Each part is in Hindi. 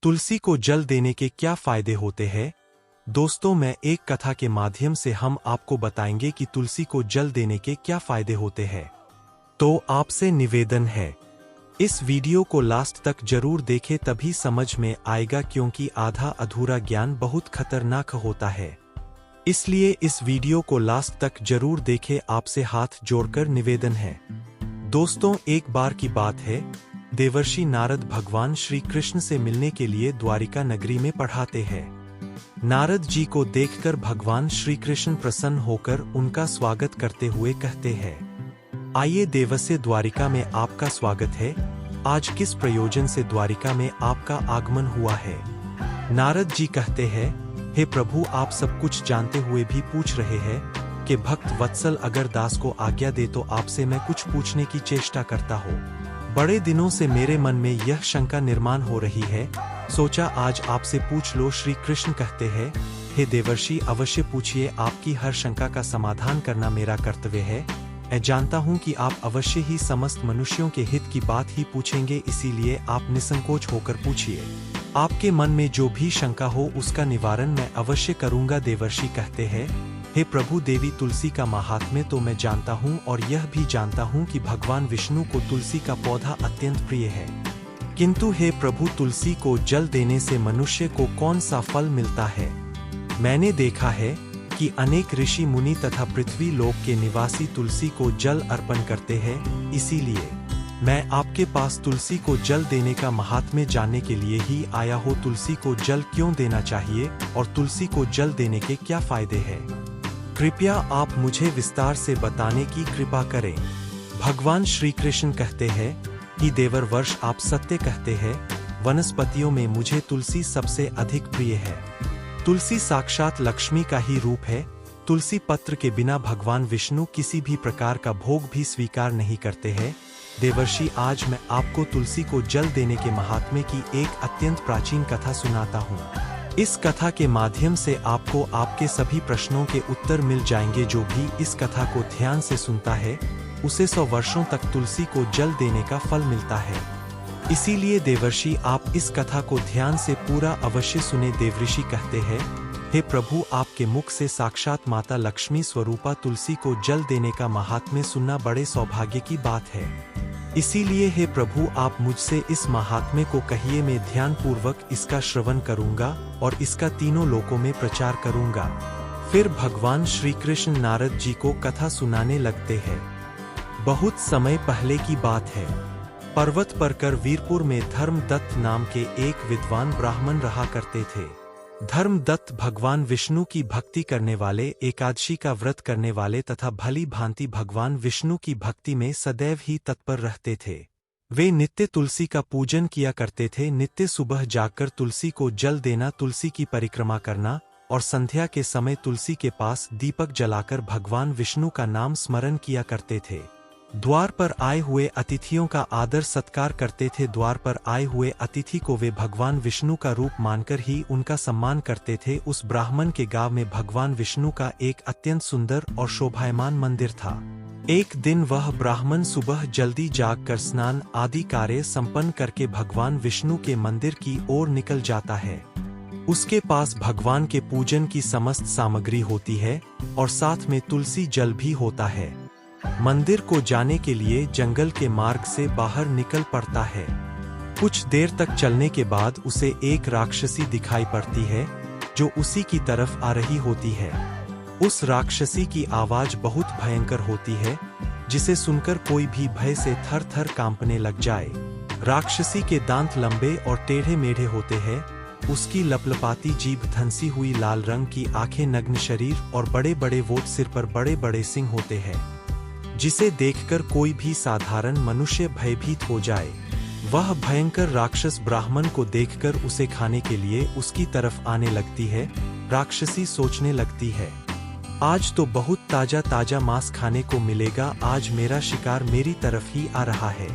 तुलसी को जल देने के क्या फायदे होते हैं? दोस्तों, मैं एक कथा के माध्यम से हम आपको बताएंगे कि तुलसी को जल देने के क्या फायदे होते हैं। तो आपसे निवेदन है, इस वीडियो को लास्ट तक जरूर देखें, तभी समझ में आएगा, क्योंकि आधा अधूरा ज्ञान बहुत खतरनाक होता है। इसलिए इस वीडियो को लास्ट तक जरूर देखें, आपसे हाथ जोड़कर निवेदन है। दोस्तों, एक बार की बात है, देवर्षि नारद भगवान श्री कृष्ण से मिलने के लिए द्वारिका नगरी में पधारते हैं। नारद जी को देखकर भगवान श्री कृष्ण प्रसन्न होकर उनका स्वागत करते हुए कहते हैं, आइए देवस्य, द्वारिका में आपका स्वागत है। आज किस प्रयोजन से द्वारिका में आपका आगमन हुआ है? नारद जी कहते हैं, हे प्रभु, आप सब कुछ जानते हुए भी पूछ रहे हैं कि भक्त वत्सल अगर दास को आज्ञा दे तो आपसे मैं कुछ पूछने की चेष्टा करता हूँ। बड़े दिनों से मेरे मन में यह शंका निर्माण हो रही है, सोचा आज आपसे पूछ लो। श्री कृष्ण कहते हैं, हे देवर्षि, अवश्य पूछिए, आपकी हर शंका का समाधान करना मेरा कर्तव्य है। मैं जानता हूँ कि आप अवश्य ही समस्त मनुष्यों के हित की बात ही पूछेंगे, इसीलिए आप निसंकोच होकर पूछिए। आपके मन में जो भी शंका हो उसका निवारण मैं अवश्य करूँगा। देवर्षि कहते हैं, हे प्रभु, देवी तुलसी का महात्म्य तो मैं जानता हूँ और यह भी जानता हूँ कि भगवान विष्णु को तुलसी का पौधा अत्यंत प्रिय है, किंतु हे प्रभु, तुलसी को जल देने से मनुष्य को कौन सा फल मिलता है? मैंने देखा है कि अनेक ऋषि मुनि तथा पृथ्वी लोक के निवासी तुलसी को जल अर्पण करते हैं, इसीलिए मैं आपके पास तुलसी को जल देने का महात्म्य जानने के लिए ही आया हूँ। तुलसी को जल क्यों देना चाहिए और तुलसी को जल देने के क्या फायदे हैं? कृपया आप मुझे विस्तार से बताने की कृपा करें। भगवान श्री कृष्ण कहते हैं कि देवर वर्ष, आप सत्य कहते हैं, वनस्पतियों में मुझे तुलसी सबसे अधिक प्रिय है। तुलसी साक्षात लक्ष्मी का ही रूप है। तुलसी पत्र के बिना भगवान विष्णु किसी भी प्रकार का भोग भी स्वीकार नहीं करते हैं। देवर्षि, आज मैं आपको तुलसी को जल देने के महात्म्य की एक अत्यंत प्राचीन कथा सुनाता हूँ। इस कथा के माध्यम से आपको आपके सभी प्रश्नों के उत्तर मिल जाएंगे। जो भी इस कथा को ध्यान से सुनता है उसे 100 वर्षों तक तुलसी को जल देने का फल मिलता है। इसीलिए देवर्षि, आप इस कथा को ध्यान से पूरा अवश्य सुने। देवर्षि कहते हैं, हे प्रभु, आपके मुख से साक्षात माता लक्ष्मी स्वरूपा तुलसी को जल देने का महात्म्य सुनना बड़े सौभाग्य की बात है। इसीलिए हे प्रभु, आप मुझसे इस महात्म्य को कहिए, मैं ध्यान पूर्वक इसका श्रवण करूंगा और इसका तीनों लोकों में प्रचार करूंगा। फिर भगवान श्री कृष्ण नारद जी को कथा सुनाने लगते हैं। बहुत समय पहले की बात है, पर्वत पर कर वीरपुर में धर्मदत्त नाम के एक विद्वान ब्राह्मण रहा करते थे। धर्मदत्त भगवान विष्णु की भक्ति करने वाले, एकादशी का व्रत करने वाले तथा भली भांति भगवान विष्णु की भक्ति में सदैव ही तत्पर रहते थे। वे नित्य तुलसी का पूजन किया करते थे। नित्य सुबह जागकर तुलसी को जल देना, तुलसी की परिक्रमा करना और संध्या के समय तुलसी के पास दीपक जलाकर भगवान विष्णु का नाम स्मरण किया करते थे। द्वार पर आए हुए अतिथियों का आदर सत्कार करते थे। द्वार पर आए हुए अतिथि को वे भगवान विष्णु का रूप मानकर ही उनका सम्मान करते थे। उस ब्राह्मण के गांव में भगवान विष्णु का एक अत्यंत सुंदर और शोभायमान मंदिर था। एक दिन वह ब्राह्मण सुबह जल्दी जागकर स्नान आदि कार्य संपन्न करके भगवान विष्णु के मंदिर की ओर निकल जाता है। उसके पास भगवान के पूजन की समस्त सामग्री होती है और साथ में तुलसी जल भी होता है। मंदिर को जाने के लिए जंगल के मार्ग से बाहर निकल पड़ता है। कुछ देर तक चलने के बाद उसे एक राक्षसी दिखाई पड़ती है जो उसी की तरफ आ रही होती है। उस राक्षसी की आवाज बहुत भयंकर होती है, जिसे सुनकर कोई भी भय से थर थर कांपने लग जाए। राक्षसी के दांत लंबे और टेढ़े मेढ़े होते हैं। उसकी लपलपाती जीभ, धंसी हुई लाल रंग की आंखें, नग्न शरीर और बड़े बड़े वोट सिर पर बड़े बड़े सिंह होते हैं, जिसे देखकर कोई भी साधारण मनुष्य भयभीत हो जाए। वह भयंकर राक्षस ब्राह्मण को देखकर उसे खाने के लिए उसकी तरफ आने लगती है। राक्षसी सोचने लगती है, आज तो बहुत ताजा ताजा मांस खाने को मिलेगा, आज मेरा शिकार मेरी तरफ ही आ रहा है।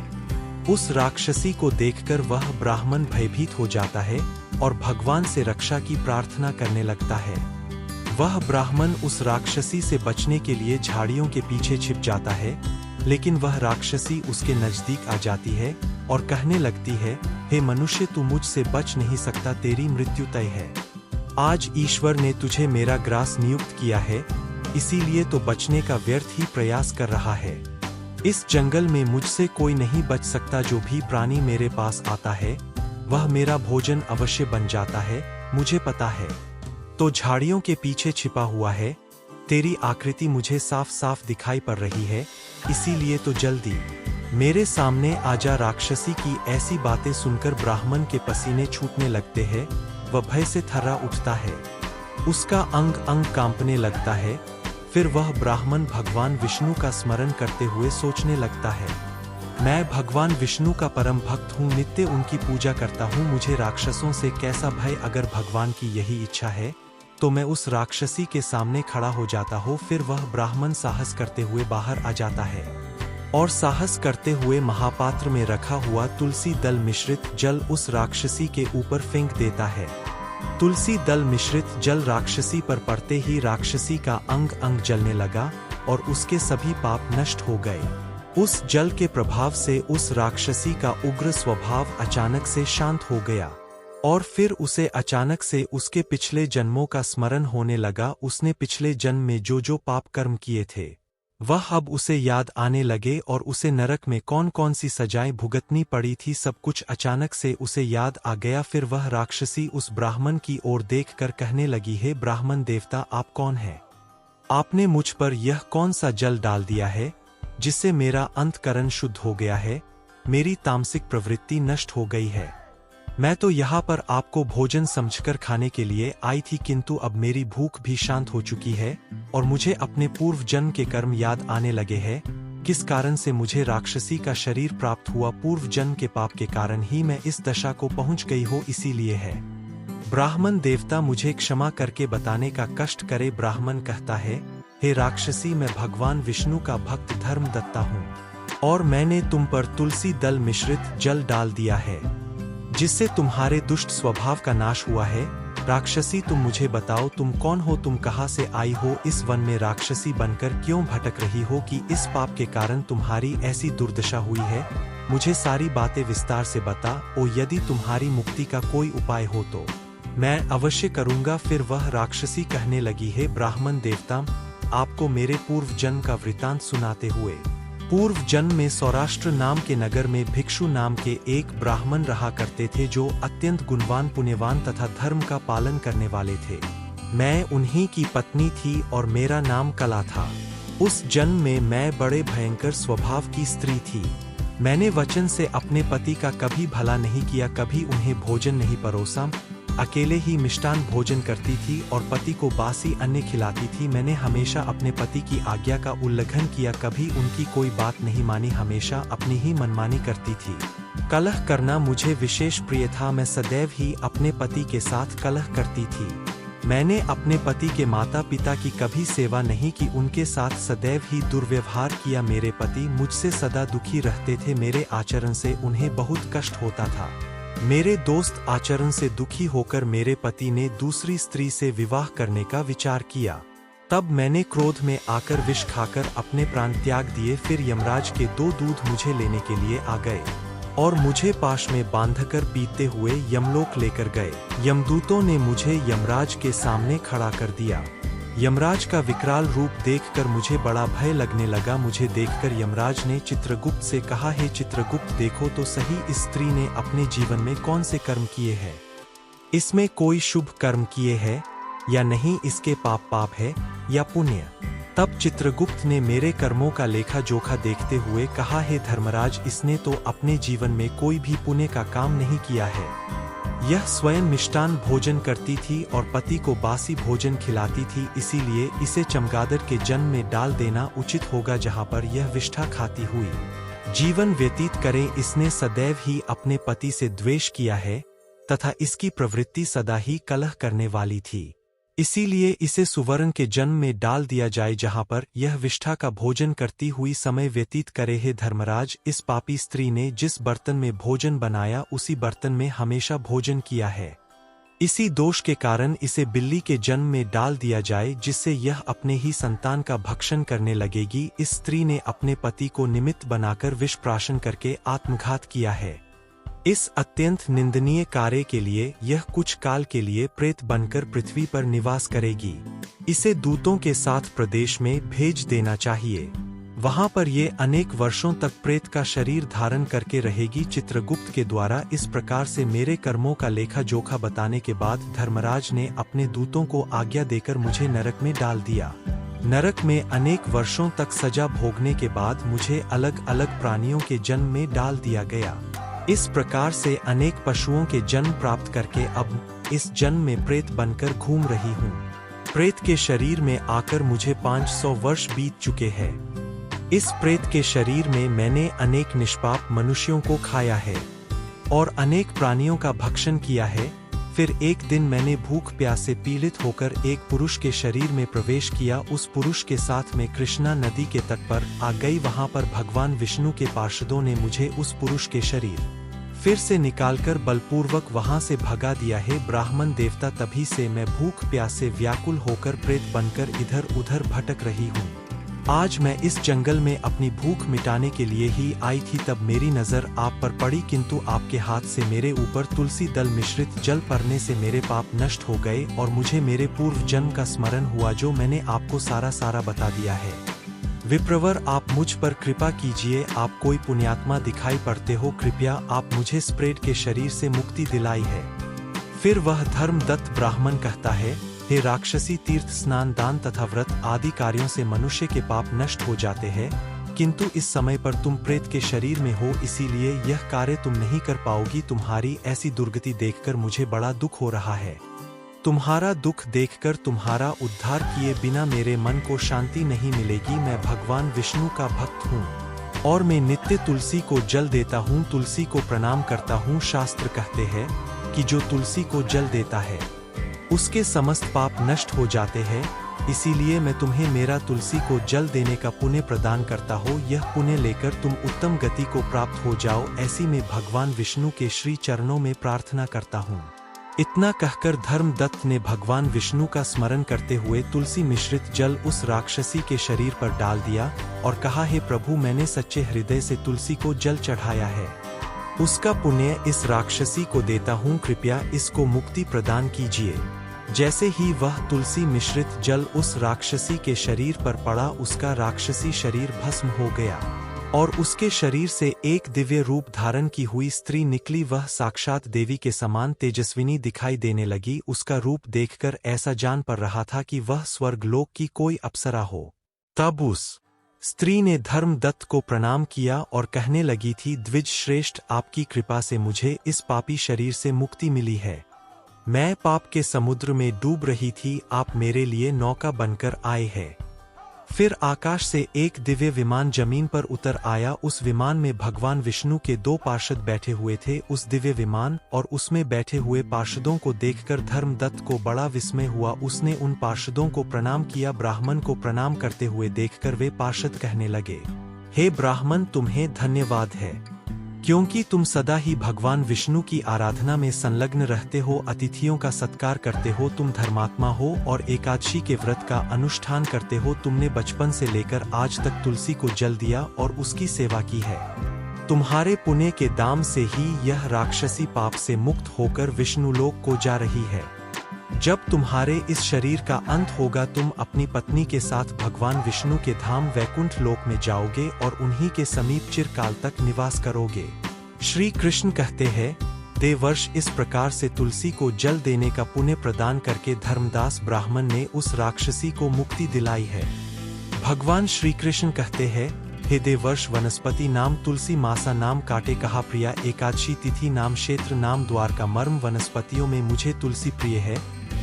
उस राक्षसी को देखकर वह ब्राह्मण भयभीत हो जाता है और भगवान से रक्षा की प्रार्थना करने लगता है। वह ब्राह्मण उस राक्षसी से बचने के लिए झाड़ियों के पीछे छिप जाता है, लेकिन वह राक्षसी उसके नजदीक आ जाती है और कहने लगती है, हे मनुष्य, तू मुझसे बच नहीं सकता, तेरी मृत्यु तय है। आज ईश्वर ने तुझे मेरा ग्रास नियुक्त किया है, इसीलिए तो बचने का व्यर्थ ही प्रयास कर रहा है। इस जंगल में मुझसे कोई नहीं बच सकता। जो भी प्राणी मेरे पास आता है वह मेरा भोजन अवश्य बन जाता है, मुझे पता है। तो झाड़ियों के पीछे छिपा हुआ है, तेरी आकृति मुझे साफ साफ दिखाई पड़ रही है, इसीलिए तो जल्दी मेरे सामने आजा। राक्षसी की ऐसी बातें सुनकर ब्राह्मण के पसीने छूटने लगते हैं, वह भय से थर्रा उठता है, उसका अंग अंग कांपने लगता है। फिर वह ब्राह्मण भगवान विष्णु का स्मरण करते हुए सोचने लगता है, मैं भगवान विष्णु का परम भक्त हूँ, नित्य उनकी पूजा करता हूँ, मुझे राक्षसों से कैसा भय। अगर भगवान की यही इच्छा है तो मैं उस राक्षसी के सामने खड़ा हो जाता हूँ। फिर वह ब्राह्मण साहस करते हुए बाहर आ जाता है और साहस करते हुए महापात्र में रखा हुआ तुलसी दल मिश्रित जल उस राक्षसी के ऊपर फेंक देता है। तुलसी दल मिश्रित जल राक्षसी पर पड़ते ही राक्षसी का अंग अंग जलने लगा और उसके सभी पाप नष्ट हो गए। उस जल के प्रभाव से उस राक्षसी का उग्र स्वभाव अचानक से शांत हो गया और फिर उसे अचानक से उसके पिछले जन्मों का स्मरण होने लगा। उसने पिछले जन्म में जो जो पाप कर्म किए थे वह अब उसे याद आने लगे और उसे नरक में कौन कौन सी सजाएं भुगतनी पड़ी थी, सब कुछ अचानक से उसे याद आ गया। फिर वह राक्षसी उस ब्राह्मण की ओर देखकर कहने लगी, हे ब्राह्मण देवता, आप कौन हैं? आपने मुझ पर यह कौन सा जल डाल दिया है जिससे मेरा अंतकरण शुद्ध हो गया है, मेरी तामसिक प्रवृत्ति नष्ट हो गई है। मैं तो यहाँ पर आपको भोजन समझकर खाने के लिए आई थी, किंतु अब मेरी भूख भी शांत हो चुकी है और मुझे अपने पूर्व जन्म के कर्म याद आने लगे हैं। किस कारण से मुझे राक्षसी का शरीर प्राप्त हुआ, पूर्व जन्म के पाप के कारण ही मैं इस दशा को पहुँच गई हो, इसीलिए है। ब्राह्मण देवता, मुझे क्षमा करके बताने का कष्ट करे। ब्राह्मण कहता है, हे राक्षसी, मैं भगवान विष्णु का भक्त धर्मदत्ता हूँ और मैंने तुम पर तुलसी दल मिश्रित जल डाल दिया है जिससे तुम्हारे दुष्ट स्वभाव का नाश हुआ है। राक्षसी, तुम मुझे बताओ, तुम कौन हो, तुम कहाँ से आई हो, इस वन में राक्षसी बनकर क्यों भटक रही हो कि इस पाप के कारण तुम्हारी ऐसी दुर्दशा हुई है? मुझे सारी बातें विस्तार से बता, ओ यदि तुम्हारी मुक्ति का कोई उपाय हो तो मैं अवश्य करूँगा। फिर वह राक्षसी कहने लगी, हे ब्राह्मण देवता, आपको मेरे पूर्व जन्म का वृतांत सुनाते हुए। पूर्व जन्म में सौराष्ट्र नाम के नगर में भिक्षु नाम के एक ब्राह्मण रहा करते थे जो अत्यंत गुणवान, पुण्यवान तथा धर्म का पालन करने वाले थे। मैं उन्हीं की पत्नी थी और मेरा नाम कला था। उस जन्म में मैं बड़े भयंकर स्वभाव की स्त्री थी। मैंने वचन से अपने पति का कभी भला नहीं किया, कभी उन्हें भोजन नहीं परोसा, अकेले ही मिष्टान भोजन करती थी और पति को बासी अन्न खिलाती थी। मैंने हमेशा अपने पति की आज्ञा का उल्लंघन किया, कभी उनकी कोई बात नहीं मानी, हमेशा अपनी ही मनमानी करती थी। कलह करना मुझे विशेष प्रिय था, मैं सदैव ही अपने पति के साथ कलह करती थी। मैंने अपने पति के माता पिता की कभी सेवा नहीं की, उनके साथ सदैव ही दुर्व्यवहार किया। मेरे पति मुझसे सदा दुखी रहते थे, मेरे आचरण से उन्हें बहुत कष्ट होता था। मेरे दोस्त आचरण से दुखी होकर मेरे पति ने दूसरी स्त्री से विवाह करने का विचार किया। तब मैंने क्रोध में आकर विष खाकर अपने प्राण त्याग दिए। फिर यमराज के 2 दूत मुझे लेने के लिए आ गए और मुझे पाश में बांधकर पीटते हुए यमलोक लेकर गए। यमदूतों ने मुझे यमराज के सामने खड़ा कर दिया। यमराज का विकराल रूप देखकर मुझे बड़ा भय लगने लगा। मुझे देखकर यमराज ने चित्रगुप्त से कहा, हे चित्रगुप्त, देखो तो सही इस स्त्री ने अपने जीवन में कौन से कर्म किए हैं, इसमें कोई शुभ कर्म किए हैं या नहीं, इसके पाप है या पुण्य। तब चित्रगुप्त ने मेरे कर्मों का लेखा जोखा देखते हुए कहा, हे धर्मराज, इसने तो अपने जीवन में कोई भी पुण्य का काम नहीं किया है। यह स्वयं मिष्टान भोजन करती थी और पति को बासी भोजन खिलाती थी, इसीलिए इसे चमगादड़ के जन्म में डाल देना उचित होगा जहाँ पर यह विष्ठा खाती हुई जीवन व्यतीत करे। इसने सदैव ही अपने पति से द्वेष किया है तथा इसकी प्रवृत्ति सदा ही कलह करने वाली थी, इसीलिए इसे सुवर्ण के जन्म में डाल दिया जाए जहाँ पर यह विष्ठा का भोजन करती हुई समय व्यतीत करे। हे धर्मराज, इस पापी स्त्री ने जिस बर्तन में भोजन बनाया उसी बर्तन में हमेशा भोजन किया है, इसी दोष के कारण इसे बिल्ली के जन्म में डाल दिया जाए जिससे यह अपने ही संतान का भक्षण करने लगेगी। इस स्त्री ने अपने पति को निमित्त बनाकर विष प्राशन करके आत्मघात किया है। इस अत्यंत निंदनीय कार्य के लिए यह कुछ काल के लिए प्रेत बनकर पृथ्वी पर निवास करेगी। इसे दूतों के साथ प्रदेश में भेज देना चाहिए। वहां पर ये अनेक वर्षों तक प्रेत का शरीर धारण करके रहेगी। चित्रगुप्त के द्वारा इस प्रकार से मेरे कर्मों का लेखा जोखा बताने के बाद धर्मराज ने अपने दूतों को आज्ञा देकर मुझे नरक में डाल दिया। नरक में अनेक वर्षों तक सजा भोगने के बाद मुझे अलग अलग प्राणियों के जन्म में डाल दिया गया। इस प्रकार से अनेक पशुओं के जन्म प्राप्त करके अब इस जन्म में प्रेत बनकर घूम रही हूँ। प्रेत के शरीर में आकर मुझे 500 वर्ष बीत चुके हैं। इस प्रेत के शरीर में मैंने अनेक निष्पाप मनुष्यों को खाया है और अनेक प्राणियों का भक्षण किया है। फिर एक दिन मैंने भूख प्यास से पीड़ित होकर एक पुरुष के शरीर में प्रवेश किया। उस पुरुष के साथ में कृष्णा नदी के तट पर आ गई। वहां पर भगवान विष्णु के पार्षदों ने मुझे उस पुरुष के शरीर फिर से निकालकर बलपूर्वक वहां से भगा दिया है। ब्राह्मण देवता, तभी से मैं भूख प्यास से व्याकुल होकर प्रेत बनकर इधर उधर भटक रही हूँ। आज मैं इस जंगल में अपनी भूख मिटाने के लिए ही आई थी, तब मेरी नजर आप पर पड़ी, किंतु आपके हाथ से मेरे ऊपर तुलसी दल मिश्रित जल पड़ने से मेरे पाप नष्ट हो गए और मुझे मेरे पूर्व जन्म का स्मरण हुआ जो मैंने आपको सारा बता दिया है। विप्रवर, आप मुझ पर कृपा कीजिए। आप कोई पुण्यात्मा दिखाई पड़ते हो, कृपया आप मुझे स्प्रेड के शरीर से मुक्ति दिलाई है। फिर वह धर्मदत्त ब्राह्मण कहता है, हे राक्षसी, तीर्थ, स्नान, दान तथा व्रत आदि कार्यों से मनुष्य के पाप नष्ट हो जाते हैं, किंतु इस समय पर तुम प्रेत के शरीर में हो, इसीलिए यह कार्य तुम नहीं कर पाओगी। तुम्हारी ऐसी दुर्गति देखकर मुझे बड़ा दुख हो रहा है। तुम्हारा दुख देखकर तुम्हारा उद्धार किए बिना मेरे मन को शांति नहीं मिलेगी। मैं भगवान विष्णु का भक्त हूँ और मैं नित्य तुलसी को जल देता हूँ, तुलसी को प्रणाम करता हूँ। शास्त्र कहते हैं कि जो तुलसी को जल देता है उसके समस्त पाप नष्ट हो जाते हैं। इसीलिए मैं तुम्हें मेरा तुलसी को जल देने का पुण्य प्रदान करता हो। यह पुण्य लेकर तुम उत्तम गति को प्राप्त हो जाओ, ऐसी मैं भगवान विष्णु के श्री चरणों में प्रार्थना करता हूँ। इतना कहकर धर्मदत्त ने भगवान विष्णु का स्मरण करते हुए तुलसी मिश्रित जल उस राक्षसी के शरीर पर डाल दिया और कहा, हे प्रभु, मैंने सच्चे हृदय से तुलसी को जल चढ़ाया है, उसका पुण्य इस राक्षसी को देता हूँ, कृपया इसको मुक्ति प्रदान कीजिए। जैसे ही वह तुलसी मिश्रित जल उस राक्षसी के शरीर पर पड़ा, उसका राक्षसी शरीर भस्म हो गया और उसके शरीर से एक दिव्य रूप धारण की हुई स्त्री निकली। वह साक्षात देवी के समान तेजस्विनी दिखाई देने लगी। उसका रूप देखकर ऐसा जान पड़ रहा था कि वह स्वर्गलोक की कोई अप्सरा हो। तब उस स्त्री ने धर्मदत्त को प्रणाम किया और कहने लगी थी, द्विज श्रेष्ठ, आपकी कृपा से मुझे इस पापी शरीर से मुक्ति मिली है। मैं पाप के समुद्र में डूब रही थी, आप मेरे लिए नौका बनकर आए हैं। फिर आकाश से एक दिव्य विमान जमीन पर उतर आया। उस विमान में भगवान विष्णु के 2 पार्षद बैठे हुए थे। उस दिव्य विमान और उसमें बैठे हुए पार्षदों को देखकर धर्मदत्त को बड़ा विस्मय हुआ। उसने उन पार्षदों को प्रणाम किया। ब्राह्मण को प्रणाम करते हुए देखकर वे पार्षद कहने लगे, हे ब्राह्मण, तुम्हें धन्यवाद है, क्योंकि तुम सदा ही भगवान विष्णु की आराधना में संलग्न रहते हो, अतिथियों का सत्कार करते हो, तुम धर्मात्मा हो और एकादशी के व्रत का अनुष्ठान करते हो। तुमने बचपन से लेकर आज तक तुलसी को जल दिया और उसकी सेवा की है। तुम्हारे पुण्य के दाम से ही यह राक्षसी पाप से मुक्त होकर विष्णुलोक को जा रही है। जब तुम्हारे इस शरीर का अंत होगा, तुम अपनी पत्नी के साथ भगवान विष्णु के धाम वैकुंठ लोक में जाओगे और उन्हीं के समीप चिरकाल तक निवास करोगे। श्री कृष्ण कहते हैं, देवर्ष, इस प्रकार से तुलसी को जल देने का पुण्य प्रदान करके धर्मदास ब्राह्मण ने उस राक्षसी को मुक्ति दिलाई है। भगवान श्री कृष्ण कहते हैं, हे देवर्ष, वनस्पति नाम तुलसी, मासा नाम काटे कहा प्रिया, एकादशी तिथि नाम क्षेत्र नाम द्वार का मर्म। वनस्पतियों में मुझे तुलसी प्रिय है,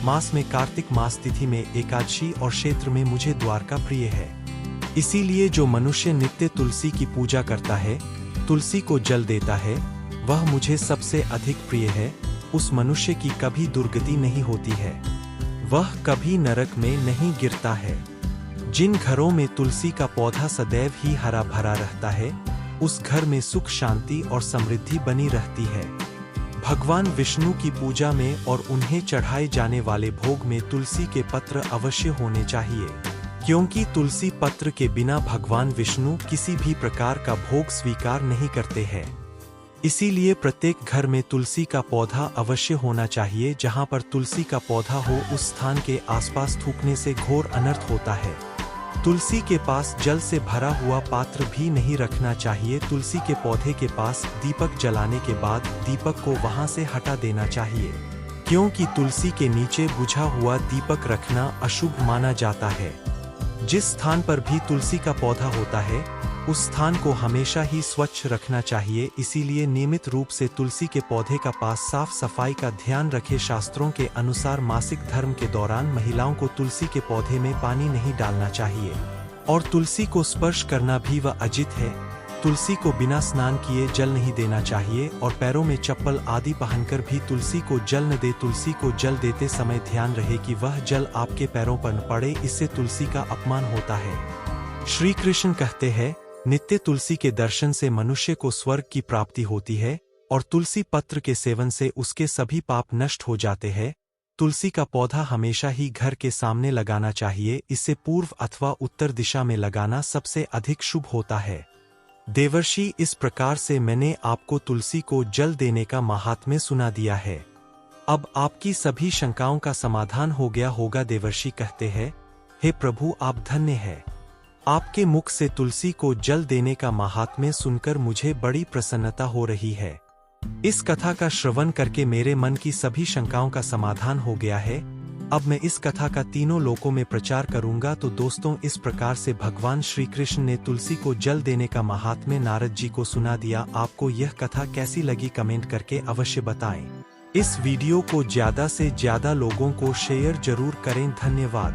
मास में कार्तिक मास, तिथि में एकादशी और क्षेत्र में मुझे द्वारका प्रिय है। इसीलिए जो मनुष्य नित्य तुलसी की पूजा करता है, तुलसी को जल देता है, वह मुझे सबसे अधिक प्रिय है। उस मनुष्य की कभी दुर्गति नहीं होती है, वह कभी नरक में नहीं गिरता है। जिन घरों में तुलसी का पौधा सदैव ही हरा भरा रहता है, उस घर में सुख, शांति और समृद्धि बनी रहती है। भगवान विष्णु की पूजा में और उन्हें चढ़ाए जाने वाले भोग में तुलसी के पत्र अवश्य होने चाहिए, क्योंकि तुलसी पत्र के बिना भगवान विष्णु किसी भी प्रकार का भोग स्वीकार नहीं करते हैं। इसीलिए प्रत्येक घर में तुलसी का पौधा अवश्य होना चाहिए। जहां पर तुलसी का पौधा हो उस स्थान के आसपास थूकने से घोर अनर्थ होता है। तुलसी के पास जल से भरा हुआ पात्र भी नहीं रखना चाहिए। तुलसी के पौधे के पास दीपक जलाने के बाद दीपक को वहां से हटा देना चाहिए, क्योंकि तुलसी के नीचे बुझा हुआ दीपक रखना अशुभ माना जाता है। जिस स्थान पर भी तुलसी का पौधा होता है उस स्थान को हमेशा ही स्वच्छ रखना चाहिए। इसीलिए नियमित रूप से तुलसी के पौधे का पास साफ सफाई का ध्यान रखें। शास्त्रों के अनुसार मासिक धर्म के दौरान महिलाओं को तुलसी के पौधे में पानी नहीं डालना चाहिए और तुलसी को स्पर्श करना भी वर्जित है। तुलसी को बिना स्नान किए जल नहीं देना चाहिए और पैरों में चप्पल आदि पहनकर भी तुलसी को जल न दे। तुलसी को जल देते समय ध्यान रहे कि वह जल आपके पैरों पर न पड़े, इससे तुलसी का अपमान होता है। श्री कृष्ण कहते हैं, नित्य तुलसी के दर्शन से मनुष्य को स्वर्ग की प्राप्ति होती है और तुलसी पत्र के सेवन से उसके सभी पाप नष्ट हो जाते हैं। तुलसी का पौधा हमेशा ही घर के सामने लगाना चाहिए। इससे पूर्व अथवा उत्तर दिशा में लगाना सबसे अधिक शुभ होता है। देवर्षि, इस प्रकार से मैंने आपको तुलसी को जल देने का महात्म्य सुना दिया है। अब आपकी सभी शंकाओं का समाधान हो गया होगा। देवर्षि कहते हैं, हे प्रभु, आप धन्य हैं। आपके मुख से तुलसी को जल देने का महात्म्य सुनकर मुझे बड़ी प्रसन्नता हो रही है। इस कथा का श्रवण करके मेरे मन की सभी शंकाओं का समाधान हो गया है। अब मैं इस कथा का तीनों लोकों में प्रचार करूंगा। तो दोस्तों, इस प्रकार से भगवान श्री कृष्ण ने तुलसी को जल देने का महात्म्य नारद जी को सुना दिया। आपको यह कथा कैसी लगी कमेंट करके अवश्य बताएं। इस वीडियो को ज्यादा से ज्यादा लोगों को शेयर जरूर करें। धन्यवाद।